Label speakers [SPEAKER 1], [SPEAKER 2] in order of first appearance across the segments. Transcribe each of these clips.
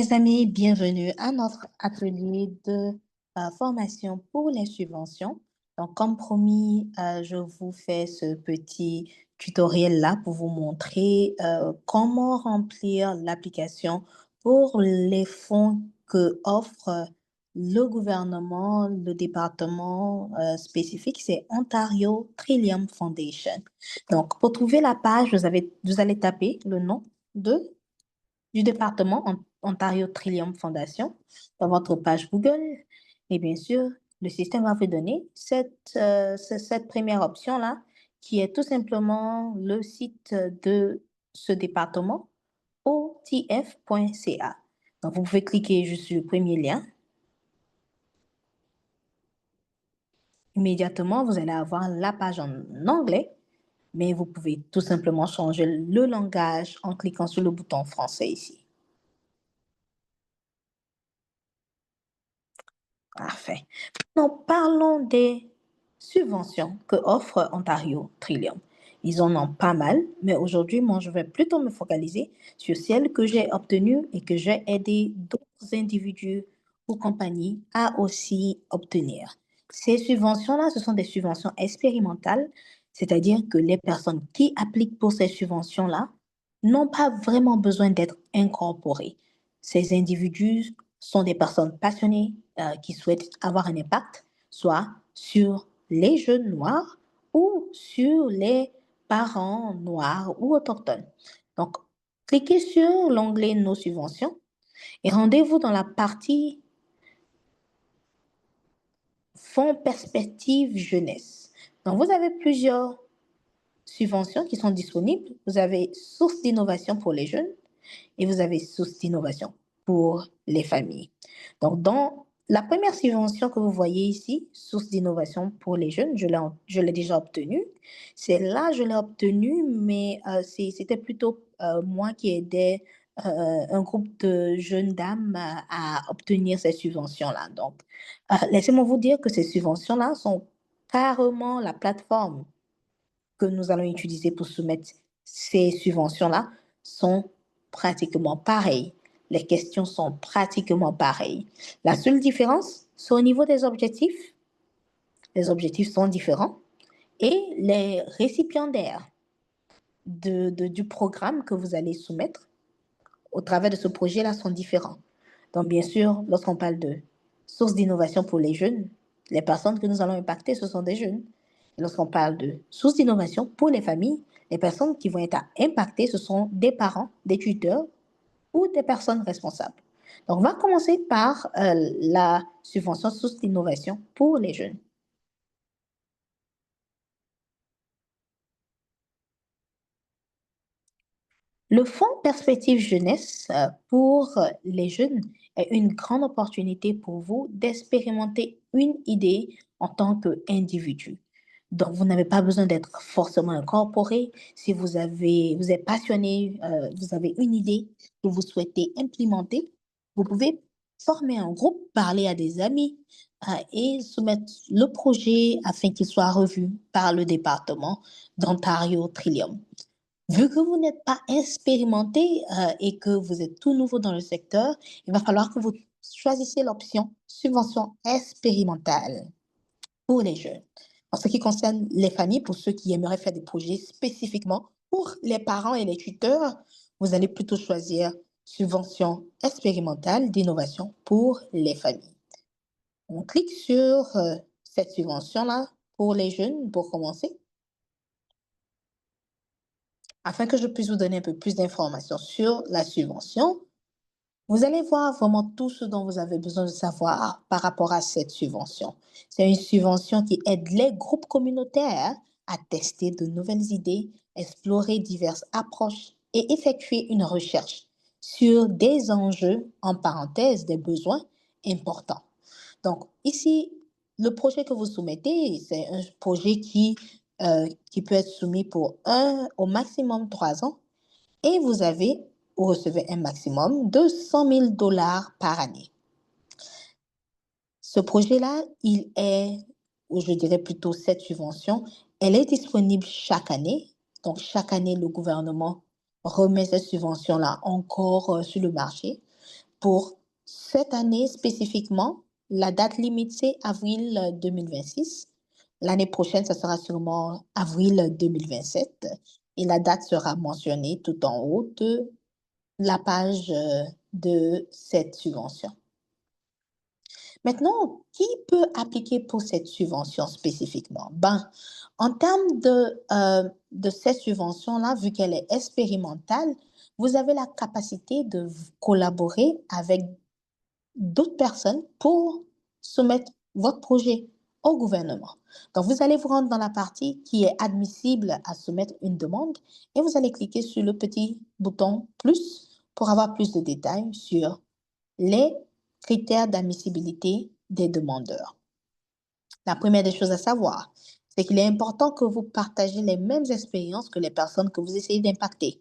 [SPEAKER 1] Les amis, bienvenue à notre atelier de formation pour les subventions. Donc, comme promis, je vous fais ce petit tutoriel-là pour vous montrer comment remplir l'application pour les fonds que offre le gouvernement, le département spécifique, c'est Ontario Trillium Foundation. Donc, pour trouver la page, vous allez taper le nom de du département Ontario Trillium Foundation dans votre page Google. Et bien sûr, le système va vous donner cette première option-là, qui est tout simplement le site de ce département, otf.ca. Donc, vous pouvez cliquer juste sur le premier lien. Immédiatement, vous allez avoir la page en anglais, mais vous pouvez tout simplement changer le langage en cliquant sur le bouton français ici. Parfait. Maintenant, parlons des subventions que offre Ontario Trillium. Ils en ont pas mal, mais aujourd'hui, moi, je vais plutôt me focaliser sur celles que j'ai obtenues et que j'ai aidé d'autres individus ou compagnies à aussi obtenir. Ces subventions-là, ce sont des subventions expérimentales, c'est-à-dire que les personnes qui appliquent pour ces subventions-là n'ont pas vraiment besoin d'être incorporées. Ces individus sont des personnes passionnées qui souhaitent avoir un impact, soit sur les jeunes noirs ou sur les parents noirs ou autochtones. Donc, cliquez sur l'onglet Nos subventions et rendez-vous dans la partie Fonds Perspective Jeunesse. Donc, vous avez plusieurs subventions qui sont disponibles. Vous avez Source d'innovation pour les jeunes et vous avez Source d'innovation pour les familles. Donc, dans la première subvention que vous voyez ici, Source d'innovation pour les jeunes, je l'ai déjà obtenue. C'est là, je l'ai obtenue, mais c'était plutôt moi qui aidais un groupe de jeunes dames à obtenir ces subventions-là. Donc, laissez-moi vous dire que ces subventions-là sont carrément la plateforme que nous allons utiliser pour soumettre ces subventions-là sont pratiquement pareilles. Les questions sont pratiquement pareilles. La seule différence, c'est au niveau des objectifs. Les objectifs sont différents et les récipiendaires du programme que vous allez soumettre au travers de ce projet-là sont différents. Donc, bien sûr, lorsqu'on parle de sources d'innovation pour les jeunes, les personnes que nous allons impacter, ce sont des jeunes. Et lorsqu'on parle de sources d'innovation pour les familles, les personnes qui vont être impactées, ce sont des parents, des tuteurs ou des personnes responsables. Donc, on va commencer par la subvention source d'innovation pour les jeunes. Le Fonds Perspective Jeunesse pour les jeunes est une grande opportunité pour vous d'expérimenter une idée en tant qu'individu. Donc, vous n'avez pas besoin d'être forcément incorporé. Si vous êtes passionné, vous avez une idée que vous souhaitez implémenter, vous pouvez former un groupe, parler à des amis et soumettre le projet afin qu'il soit revu par le département d'Ontario Trillium. Vu que vous n'êtes pas expérimenté et que vous êtes tout nouveau dans le secteur, il va falloir que vous choisissiez l'option subvention expérimentale pour les jeunes. En ce qui concerne les familles, pour ceux qui aimeraient faire des projets spécifiquement pour les parents et les tuteurs, vous allez plutôt choisir subvention expérimentale d'innovation pour les familles. On clique sur cette subvention-là pour les jeunes pour commencer. Afin que je puisse vous donner un peu plus d'informations sur la subvention, vous allez voir vraiment tout ce dont vous avez besoin de savoir par rapport à cette subvention. C'est une subvention qui aide les groupes communautaires à tester de nouvelles idées, explorer diverses approches et effectuer une recherche sur des enjeux, en parenthèse, des besoins importants. Donc, ici, le projet que vous soumettez, c'est un projet qui peut être soumis pour au maximum 3 ans et vous recevez un maximum de 100 000 dollars par année. Ce projet-là, ou je dirais plutôt cette subvention, elle est disponible chaque année. Donc, chaque année, le gouvernement remet cette subvention-là encore sur le marché. Pour cette année spécifiquement, la date limite, c'est avril 2026. L'année prochaine, ça sera sûrement avril 2027 et la date sera mentionnée tout en haut de la page de cette subvention. Maintenant, qui peut appliquer pour cette subvention spécifiquement? Ben, en termes de cette subvention-là, vu qu'elle est expérimentale, vous avez la capacité de collaborer avec d'autres personnes pour soumettre votre projet au gouvernement. Donc, vous allez vous rendre dans la partie qui est admissible à soumettre une demande et vous allez cliquer sur le petit bouton plus pour avoir plus de détails sur les critères d'admissibilité des demandeurs. La première des choses à savoir, c'est qu'il est important que vous partagez les mêmes expériences que les personnes que vous essayez d'impacter.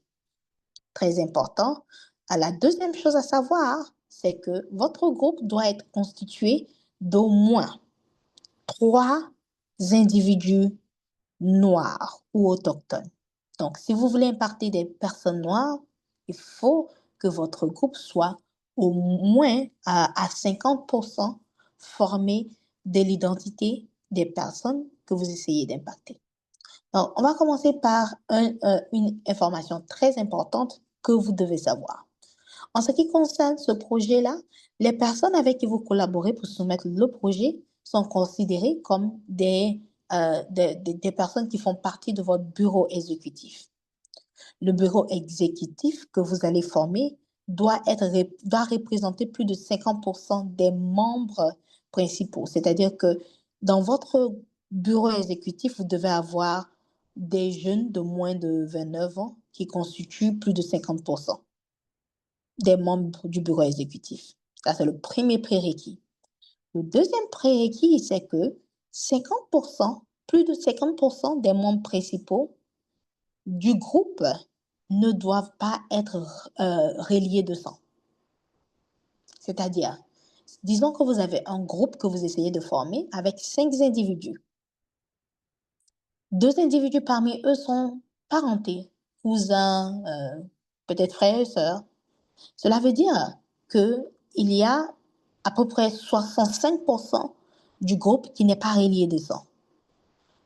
[SPEAKER 1] Très important. La deuxième chose à savoir, c'est que votre groupe doit être constitué d'au moins 3 individus noirs ou autochtones. Donc, si vous voulez impacter des personnes noires, il faut que votre groupe soit au moins à 50% formé de l'identité des personnes que vous essayez d'impacter. Donc, on va commencer par une information très importante que vous devez savoir. En ce qui concerne ce projet-là, les personnes avec qui vous collaborez pour soumettre le projet sont considérées comme des personnes qui font partie de votre bureau exécutif. Le bureau exécutif que vous allez former doit représenter plus de 50% des membres principaux. C'est-à-dire que dans votre bureau exécutif, vous devez avoir des jeunes de moins de 29 ans qui constituent plus de 50% des membres du bureau exécutif. Ça, c'est le premier prérequis. Le deuxième prérequis, c'est que 50%, plus de 50% des membres principaux du groupe ne doivent pas être reliés de sang. C'est-à-dire, disons que vous avez un groupe que vous essayez de former avec 5 individus. 2 individus parmi eux sont parentés, cousins, peut-être frères et sœurs. Cela veut dire qu'il y a à peu près 65% du groupe qui n'est pas relié de sang.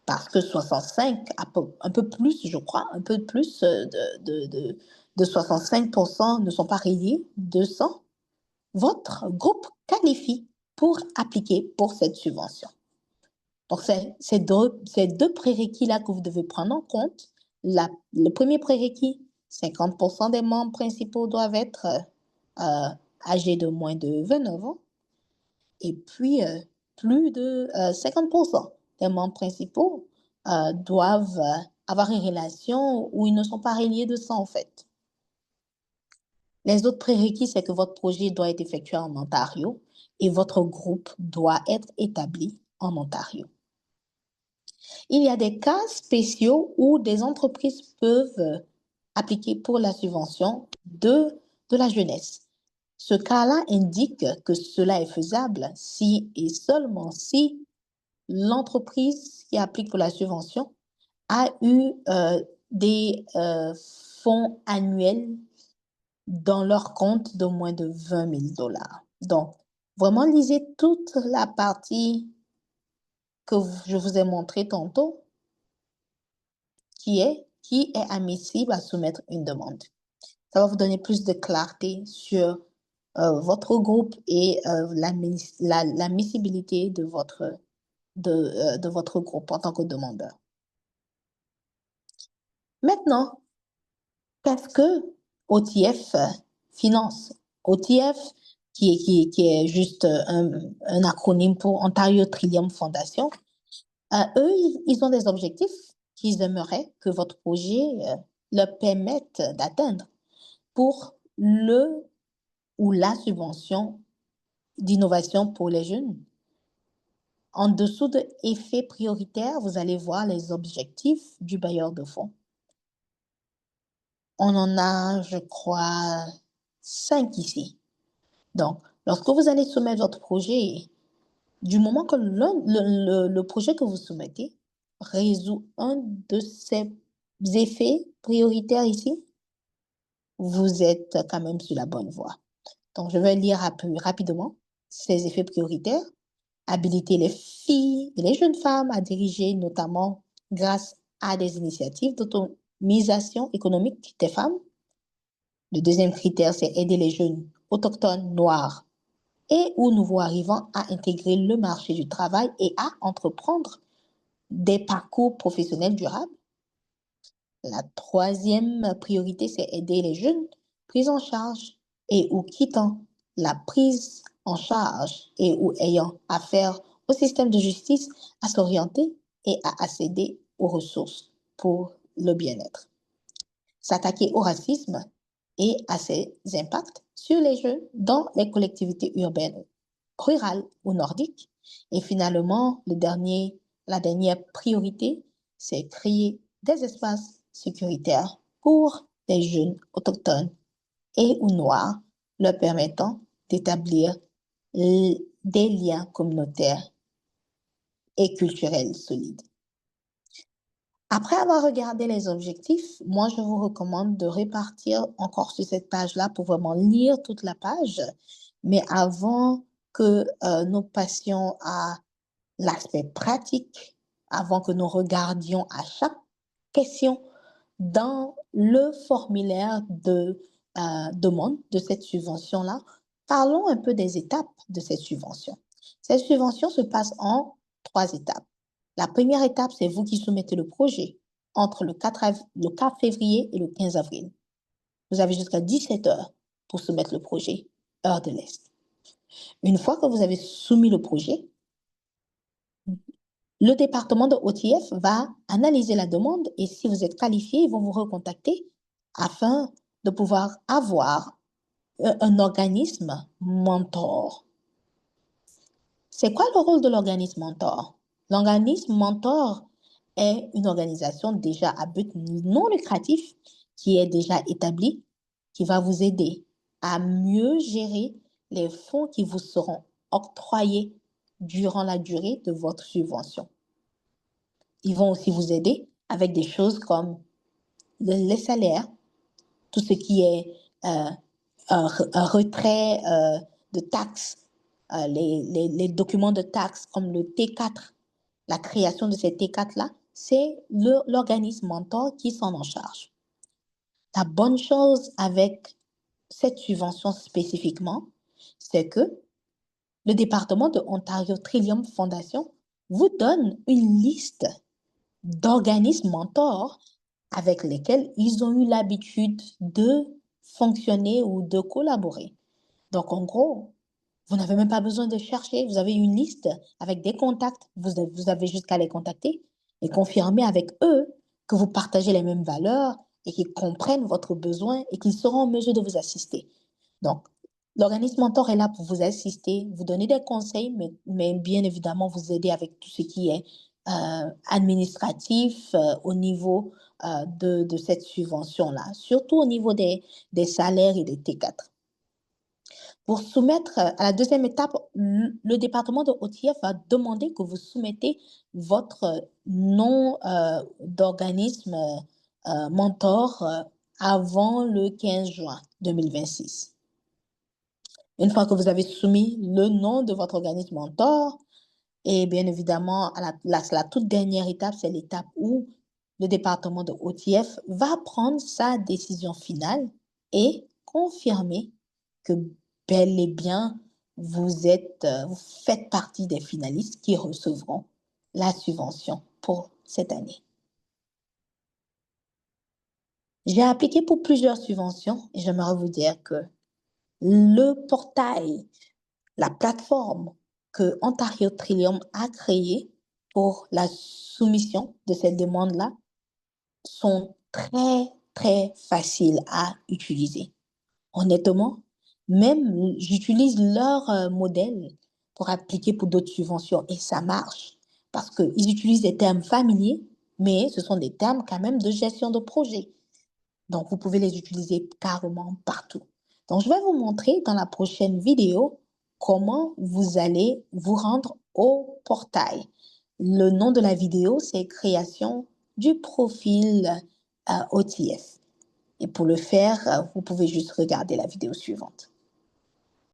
[SPEAKER 1] Parce que 65, un peu plus, je crois, un peu plus de 65% ne sont pas reliés de sang. Votre groupe qualifie pour appliquer pour cette subvention. Donc, c'est ces deux prérequis-là que vous devez prendre en compte. Le premier prérequis, 50% des membres principaux doivent être âgés de moins de 29 ans. Et puis, plus de 50% des membres principaux doivent avoir une relation où ils ne sont pas reliés de sang, en fait. Les autres prérequis, c'est que votre projet doit être effectué en Ontario et votre groupe doit être établi en Ontario. Il y a des cas spéciaux où des entreprises peuvent appliquer pour la subvention de la jeunesse. Ce cas-là indique que cela est faisable si et seulement si l'entreprise qui applique pour la subvention a eu des fonds annuels dans leur compte de moins de 20 000 $. Donc, vraiment, lisez toute la partie que je vous ai montrée tantôt qui est admissible à soumettre une demande. Ça va vous donner plus de clarté sur votre groupe et l'admissibilité de votre groupe en tant que demandeur. Maintenant, qu'est-ce que OTF finance? OTF, qui est juste un acronyme pour Ontario Trillium Foundation, eux, ils ont des objectifs qu'ils aimeraient que votre projet leur permette d'atteindre pour le ou la subvention d'innovation pour les jeunes. En dessous de effets prioritaires, vous allez voir les objectifs du bailleur de fonds. On en a, je crois, 5 ici. Donc, lorsque vous allez soumettre votre projet, du moment que le projet que vous soumettez résout un de ces effets prioritaires ici, vous êtes quand même sur la bonne voie. Donc, je vais lire rapidement ces effets prioritaires. Habiliter les filles et les jeunes femmes à diriger, notamment grâce à des initiatives d'autonomisation économique des femmes. Le deuxième critère, c'est aider les jeunes autochtones noirs et ou nouveaux arrivants à intégrer le marché du travail et à entreprendre des parcours professionnels durables. La troisième priorité, c'est aider les jeunes pris en charge et ou quittant la prise en charge et ou ayant affaire au système de justice à s'orienter et à accéder aux ressources pour le bien-être. S'attaquer au racisme et à ses impacts sur les jeunes dans les collectivités urbaines, rurales ou nordiques. Et finalement, la dernière priorité, c'est créer des espaces sécuritaires pour les jeunes autochtones et ou noirs, leur permettant d'établir des liens communautaires et culturels solides. Après avoir regardé les objectifs, moi, je vous recommande de répartir encore sur cette page-là pour vraiment lire toute la page. Mais avant que nous passions à l'aspect pratique, avant que nous regardions à chaque question dans le formulaire de demande de cette subvention-là, parlons un peu des étapes de cette subvention. Cette subvention se passe en 3 étapes. La première étape, c'est vous qui soumettez le projet entre le 4 février et le 15 avril. Vous avez jusqu'à 17 heures pour soumettre le projet, heure de l'Est. Une fois que vous avez soumis le projet, le département de OTF va analyser la demande et si vous êtes qualifié, ils vont vous recontacter afin de pouvoir avoir un organisme mentor. C'est quoi le rôle de l'organisme mentor? L'organisme mentor est une organisation déjà à but non lucratif qui est déjà établie, qui va vous aider à mieux gérer les fonds qui vous seront octroyés durant la durée de votre subvention. Ils vont aussi vous aider avec des choses comme les salaires, tout ce qui est un retrait de taxes, les documents de taxes comme le T4, la création de ces T4-là, c'est l'organisme mentor qui s'en en charge. La bonne chose avec cette subvention spécifiquement, c'est que le département de Ontario Trillium Foundation vous donne une liste d'organismes mentors avec lesquels ils ont eu l'habitude de fonctionner ou de collaborer. Donc, en gros, vous n'avez même pas besoin de chercher. Vous avez une liste avec des contacts. Vous avez jusqu'à les contacter et confirmer avec eux que vous partagez les mêmes valeurs et qu'ils comprennent votre besoin et qu'ils seront en mesure de vous assister. Donc, l'organisme mentor est là pour vous assister, vous donner des conseils, mais bien évidemment vous aider avec tout ce qui est administratif au niveau de cette subvention-là, surtout au niveau des salaires et des T4. Pour soumettre à la deuxième étape, le département de OTF va demander que vous soumettez votre nom d'organisme mentor avant le 15 juin 2026. Une fois que vous avez soumis le nom de votre organisme mentor, et bien évidemment, la toute dernière étape, c'est l'étape où le département de OTF va prendre sa décision finale et confirmer que bel et bien vous faites partie des finalistes qui recevront la subvention pour cette année. J'ai appliqué pour plusieurs subventions et j'aimerais vous dire que le portail, la plateforme que Ontario Trillium a créée pour la soumission de cette demande-là sont très, très faciles à utiliser. Honnêtement, même j'utilise leur modèle pour appliquer pour d'autres subventions et ça marche parce qu'ils utilisent des termes familiers, mais ce sont des termes quand même de gestion de projet. Donc, vous pouvez les utiliser carrément partout. Donc, je vais vous montrer dans la prochaine vidéo comment vous allez vous rendre au portail. Le nom de la vidéo, c'est création du profil OTF. Et pour le faire, vous pouvez juste regarder la vidéo suivante.